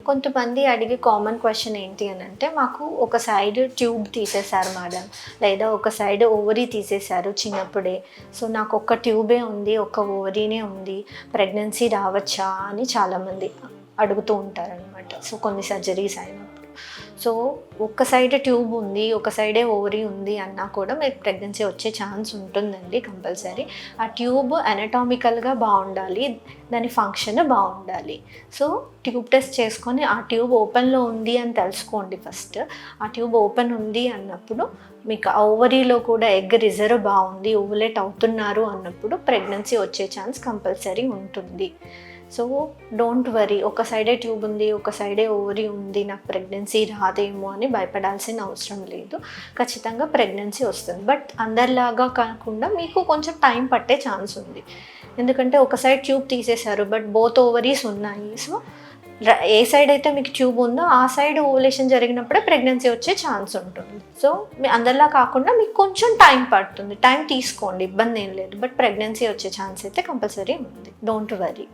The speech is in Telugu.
కొంతమంది అడిగే కామన్ క్వశ్చన్ ఏంటి అని అంటే, మాకు ఒక సైడ్ ట్యూబ్ తీసేశారు మేడం, లేదా ఒక సైడ్ ఓవరీ తీసేశారు చిన్నప్పుడే, సో నాకు ఒక ట్యూబే ఉంది, ఒక ఓవరీనే ఉంది, ప్రెగ్నెన్సీ రావచ్చా అని చాలామంది అడుగుతూ ఉంటారనమాట. సో కొన్ని సర్జరీస్ అయినప్పుడు, సో ఒక సైడ్ ట్యూబ్ ఉంది, ఒక సైడే ఓవరీ ఉంది అన్నా కూడా మీకు ప్రెగ్నెన్సీ వచ్చే ఛాన్స్ ఉంటుందండి కంపల్సరీ. ఆ ట్యూబ్ అనటామికల్గా బాగుండాలి, దాని ఫంక్షన్ బాగుండాలి. సో ట్యూబ్ టెస్ట్ చేసుకొని ఆ ట్యూబ్ ఓపెన్లో ఉంది అని తెలుసుకోండి ఫస్ట్. ఆ ట్యూబ్ ఓపెన్ ఉంది అన్నప్పుడు మీకు ఆ ఓవరీలో కూడా ఎగ్ రిజర్వ్ బాగుంది, ఓవులేట్ అవుతున్నారు అన్నప్పుడు ప్రెగ్నెన్సీ వచ్చే ఛాన్స్ కంపల్సరీ ఉంటుంది. సో డోంట్ వరీ, ఒక సైడే ట్యూబ్ ఉంది, ఒక సైడే ఓవరీ ఉంది, నాకు ప్రెగ్నెన్సీ రాదేమో అని భయపడాల్సిన అవసరం లేదు. ఖచ్చితంగా ప్రెగ్నెన్సీ వస్తుంది, బట్ అందరిలాగా కాకుండా మీకు కొంచెం టైం పట్టే ఛాన్స్ ఉంది. ఎందుకంటే ఒక సైడ్ ట్యూబ్ తీసేశారు బట్ బోత్ ఓవరీస్ ఉన్నాయి. సో ఏ సైడ్ అయితే మీకు ట్యూబ్ ఉందో ఆ సైడ్ ఓవులేషన్ జరిగినప్పుడే ప్రెగ్నెన్సీ వచ్చే ఛాన్స్ ఉంటుంది. సో మీ అందరిలా కాకుండా మీకు కొంచెం టైం పడుతుంది, టైం తీసుకోండి, ఇబ్బంది ఏం లేదు, బట్ ప్రెగ్నెన్సీ వచ్చే ఛాన్స్ అయితే కంపల్సరీ ఉంది. Don't worry.